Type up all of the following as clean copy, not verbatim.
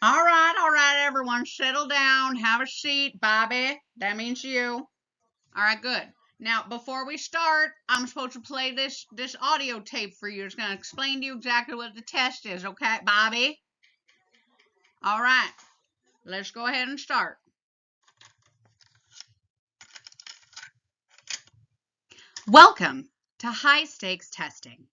All right, everyone, settle down, have a seat. Bobby, that means you. All right, good. Now, before we start, I'm supposed to play this audio tape for you. It's going to explain to you exactly what the test is, okay, Bobby? All right, let's go ahead and start. Welcome to high stakes testing.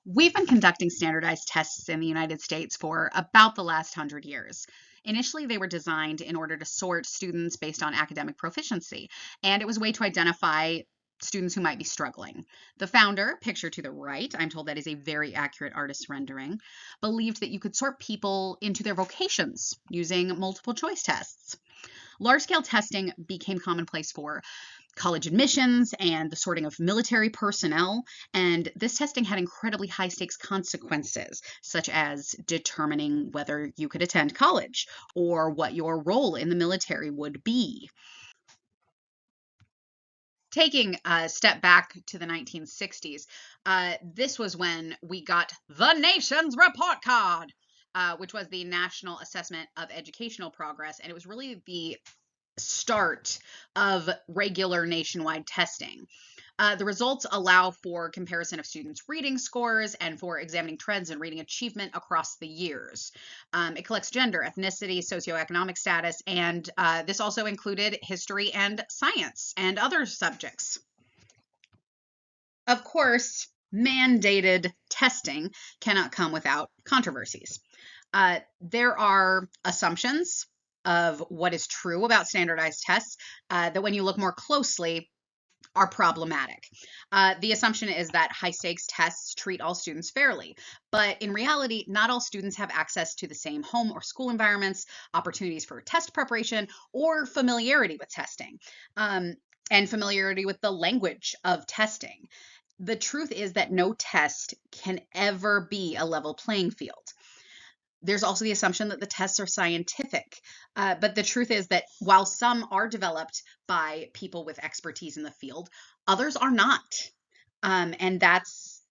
We've been conducting standardized tests in the United States for about the last 100 years. Initially, they were designed in order to sort students based on academic proficiency, and it was a way to identify students who might be struggling. The founder, pictured to the right, I'm told that is a very accurate artist's rendering, believed that you could sort people into their vocations using multiple choice tests. Large-scale testing became commonplace for college admissions and the sorting of military personnel, and this testing had incredibly high stakes consequences, such as determining whether you could attend college or what your role in the military would be. Taking a step back to the 1960s, this was when we got the nation's report card, which was the National Assessment of Educational Progress, and it was really the start of regular nationwide testing. The results allow for comparison of students' reading scores and for examining trends in reading achievement across the years. It collects gender, ethnicity, socioeconomic status, and this also included history and science and other subjects. Of course, mandated testing cannot come without controversies. There are assumptions of what is true about standardized tests that when you look more closely are problematic. The assumption is that high stakes tests treat all students fairly, but in reality, not all students have access to the same home or school environments, opportunities for test preparation, or familiarity with testing, and familiarity with the language of testing. The truth is that no test can ever be a level playing field. There's also the assumption that the tests are scientific. But the truth is that while some are developed by people with expertise in the field, others are not. And that's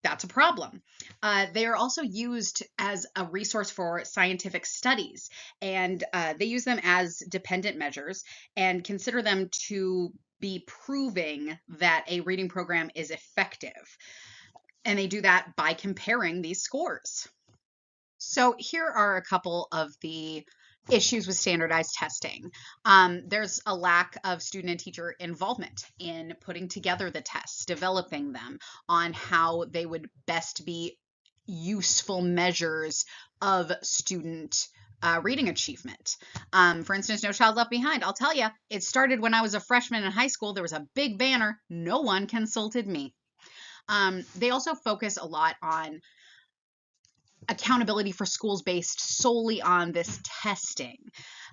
a problem. They are also used as a resource for scientific studies, and they use them as dependent measures and consider them to be proving that a reading program is effective. And they do that by comparing these scores. So here are a couple of the issues with standardized testing. There's a lack of student and teacher involvement in putting together the tests, developing them on how they would best be useful measures of student reading achievement. For instance, No Child Left Behind. I'll tell you, it started when I was a freshman in high school. There was a big banner. No one consulted me. They also focus a lot on accountability for schools based solely on this testing.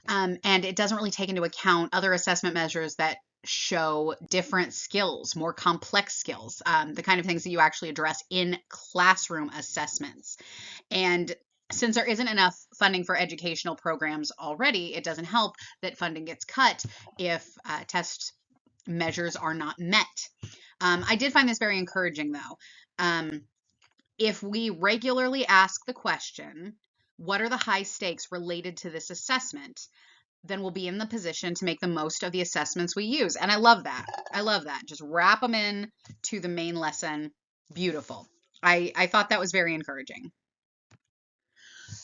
And it doesn't really take into account other assessment measures that show different skills, more complex skills, the kind of things that you actually address in classroom assessments. And since there isn't enough funding for educational programs already, it doesn't help that funding gets cut if test measures are not met. I did find this very encouraging, though. If we regularly ask the question, what are the high stakes related to this assessment, then we'll be in the position to make the most of the assessments we use. And I love that. I love that. Just wrap them in to the main lesson. Beautiful. I thought that was very encouraging.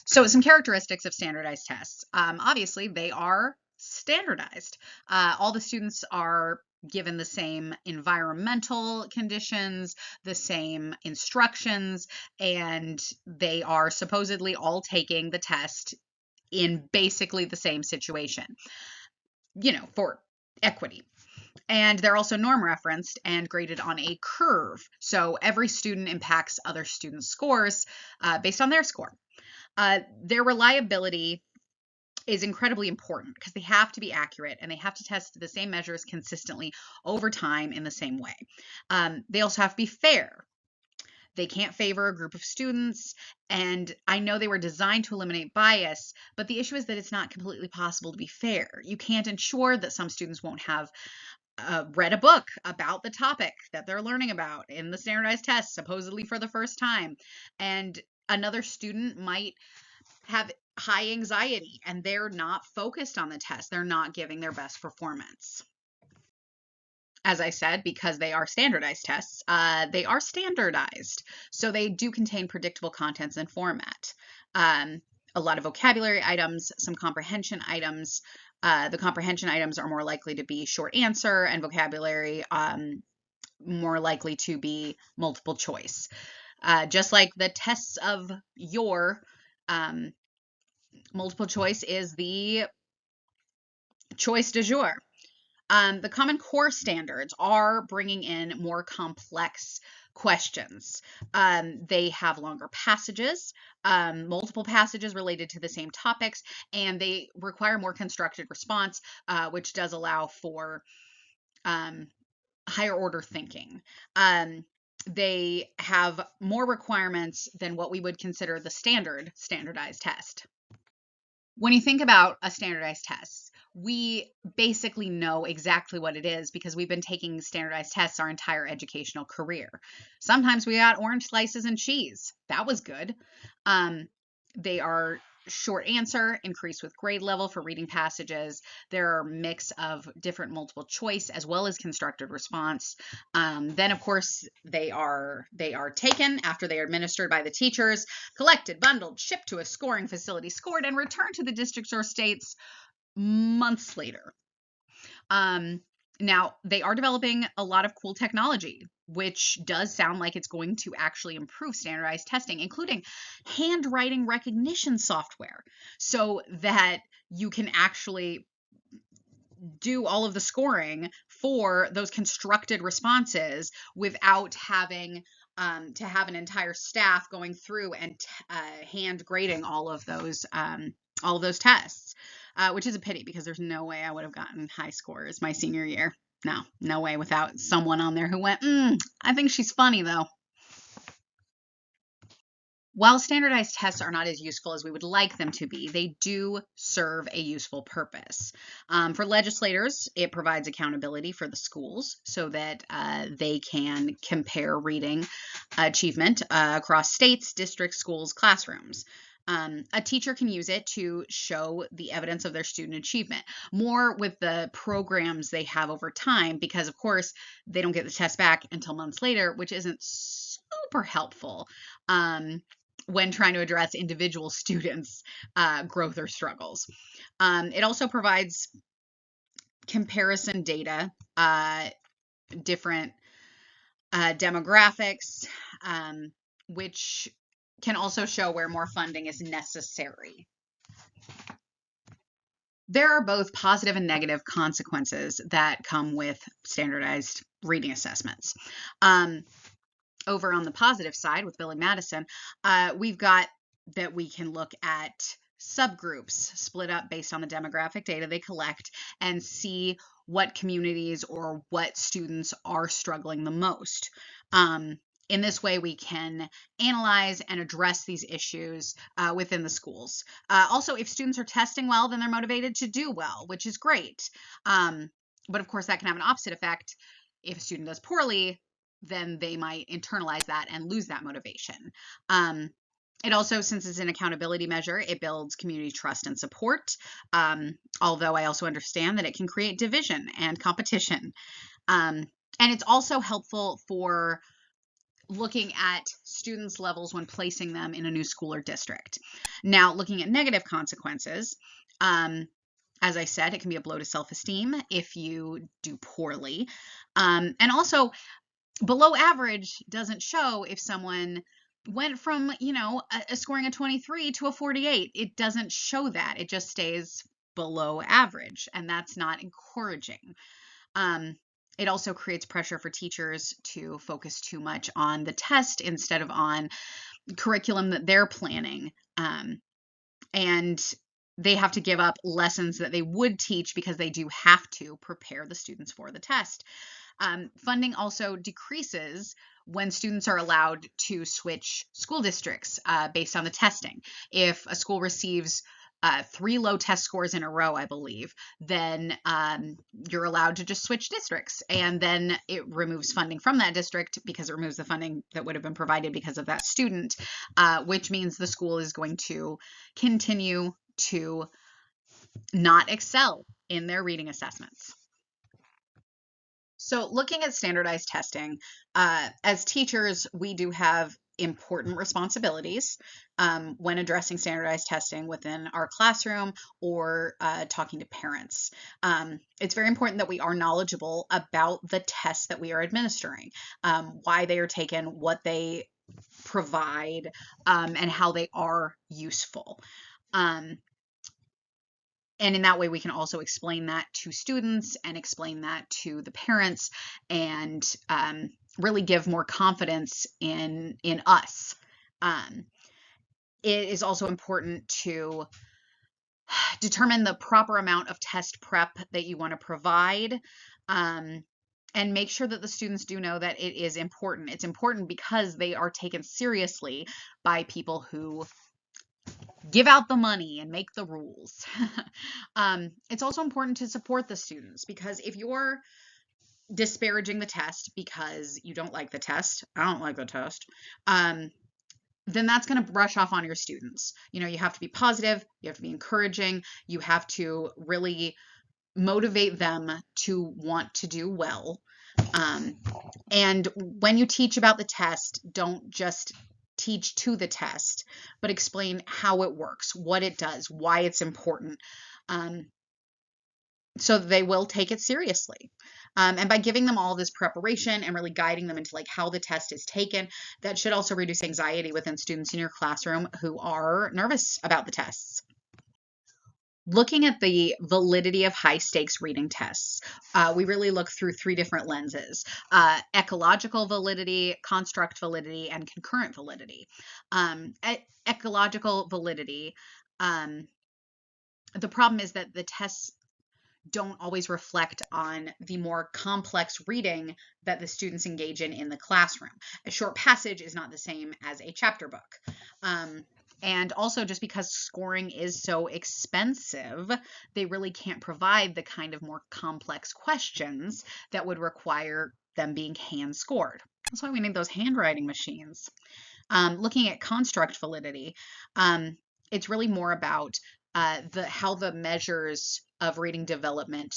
So some characteristics of standardized tests. Obviously, they are standardized. All the students are given the same environmental conditions, the same instructions, and they are supposedly all taking the test in basically the same situation, for equity. And they're also norm referenced and graded on a curve. So every student impacts other students' scores based on their score. Their reliability is incredibly important because they have to be accurate and they have to test the same measures consistently over time in the same way. They also have to be fair. They can't favor a group of students, and I know they were designed to eliminate bias, but the issue is that it's not completely possible to be fair. You can't ensure that some students won't have read a book about the topic that they're learning about in the standardized test, supposedly for the first time, and another student might have high anxiety and they're not focused on the test. They're not giving their best performance. As I said, because they are standardized tests, they are standardized. So they do contain predictable contents and format. A lot of vocabulary items, some comprehension items. The comprehension items are more likely to be short answer, and vocabulary more likely to be multiple choice. Just like the tests of your multiple choice is the choice du jour. The Common Core standards are bringing in more complex questions. They have longer passages, multiple passages related to the same topics, and they require more constructed response, which does allow for higher order thinking. They have more requirements than what we would consider the standardized test. When you think about a standardized test, we basically know exactly what it is because we've been taking standardized tests our entire educational career. Sometimes we got orange slices and cheese. That was good. They are short answer, increased with grade level for reading passages. There are a mix of different multiple choice as well as constructed response. Then, of course, they are taken after they are administered by the teachers, collected, bundled, shipped to a scoring facility, scored, and returned to the districts or states months later. Now, they are developing a lot of cool technology, which does sound like it's going to actually improve standardized testing, including handwriting recognition software, so that you can actually do all of the scoring for those constructed responses without having to have an entire staff going through and hand grading all of those tests. Which is a pity because there's no way I would have gotten high scores my senior year. No way without someone on there who went, I think she's funny though. While standardized tests are not as useful as we would like them to be, they do serve a useful purpose. For legislators, it provides accountability for the schools so that they can compare reading achievement across states, districts, schools, classrooms. A teacher can use it to show the evidence of their student achievement more with the programs they have over time, because of course they don't get the test back until months later, which isn't super helpful when trying to address individual students' growth or struggles. It also provides comparison data, different demographics, which can also show where more funding is necessary. There are both positive and negative consequences that come with standardized reading assessments. Over on the positive side with Billy Madison, we've got that we can look at subgroups split up based on the demographic data they collect and see what communities or what students are struggling the most. In this way, we can analyze and address these issues within the schools. Also, if students are testing well, then they're motivated to do well, which is great. But of course, that can have an opposite effect. If a student does poorly, then they might internalize that and lose that motivation. It also, since it's an accountability measure, it builds community trust and support. Although I also understand that it can create division and competition. And it's also helpful for looking at students' levels when placing them in a new school or district. Now, looking at negative consequences, as I said, it can be a blow to self-esteem if you do poorly. And also, below average doesn't show if someone went from, scoring a 23 to a 48. It doesn't show that. It just stays below average, and that's not encouraging. It also creates pressure for teachers to focus too much on the test instead of on curriculum that they're planning. And they have to give up lessons that they would teach because they do have to prepare the students for the test. Funding also decreases when students are allowed to switch school districts based on the testing. If a school receives 3 low test scores in a row, I believe, then you're allowed to just switch districts. And then it removes funding from that district because it removes the funding that would have been provided because of that student, which means the school is going to continue to not excel in their reading assessments. So looking at standardized testing, as teachers, we do have important responsibilities when addressing standardized testing within our classroom or talking to parents. It's very important that we are knowledgeable about the tests that we are administering, why they are taken, what they provide, and how they are useful. And in that way, we can also explain that to students and explain that to the parents and really give more confidence in us. It is also important to determine the proper amount of test prep that you want to provide, and make sure that the students do know that it is important. It's important because they are taken seriously by people who give out the money and make the rules. It's also important to support the students, because if you're disparaging the test because you don't like the test, I don't like the test, then that's going to brush off on your students. You know, you have to be positive, you have to be encouraging, you have to really motivate them to want to do well. And when you teach about the test, don't just teach to the test, but explain how it works, what it does, why it's important, so they will take it seriously. And by giving them all this preparation and really guiding them into like how the test is taken, that should also reduce anxiety within students in your classroom who are nervous about the tests. Looking at the validity of high stakes reading tests, we really look through 3 different lenses: ecological validity, construct validity, and concurrent validity. Ecological validity, the problem is that the tests don't always reflect on the more complex reading that the students engage in the classroom. A short passage is not the same as a chapter book. And also, just because scoring is so expensive, they really can't provide the kind of more complex questions that would require them being hand scored. That's why we need those handwriting machines. Looking at construct validity, it's really more about how the measures of reading development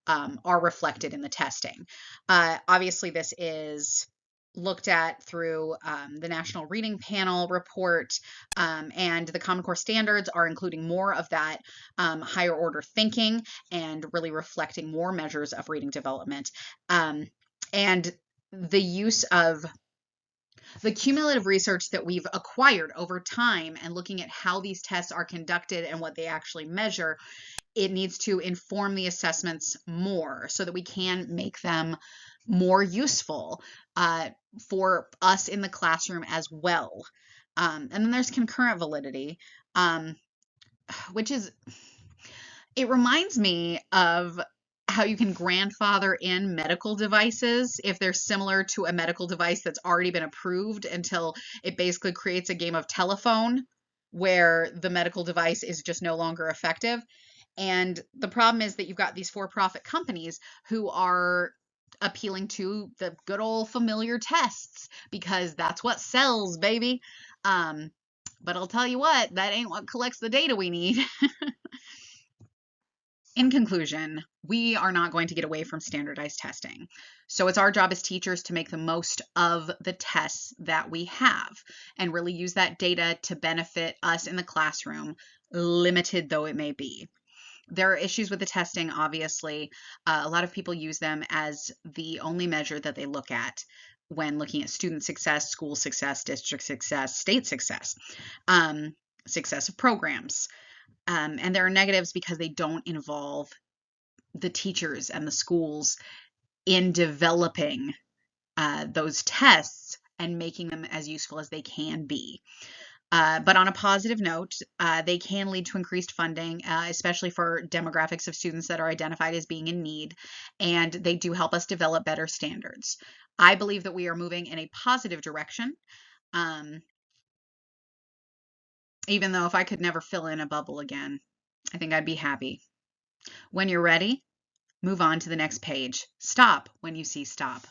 are reflected in the testing. Obviously, this is looked at through the National Reading Panel report, and the Common Core standards are including more of that higher order thinking and really reflecting more measures of reading development. And the use of the cumulative research that we've acquired over time and looking at how these tests are conducted and what they actually measure, it needs to inform the assessments more so that we can make them more useful for us in the classroom as well. And then there's concurrent validity, which is, it reminds me of how you can grandfather in medical devices if they're similar to a medical device that's already been approved, until it basically creates a game of telephone where the medical device is just no longer effective. And the problem is that you've got these for-profit companies who are appealing to the good old familiar tests because that's what sells, baby. But I'll tell you what, that ain't what collects the data we need. In conclusion, we are not going to get away from standardized testing. So it's our job as teachers to make the most of the tests that we have and really use that data to benefit us in the classroom, limited though it may be. There are issues with the testing, obviously. A lot of people use them as the only measure that they look at when looking at student success, school success, district success, state success, success of programs. And there are negatives because they don't involve the teachers and the schools in developing those tests and making them as useful as they can be. But on a positive note, they can lead to increased funding, especially for demographics of students that are identified as being in need, and they do help us develop better standards. I believe that we are moving in a positive direction. Even though if I could never fill in a bubble again, I think I'd be happy. When you're ready, move on to the next page. Stop when you see stop.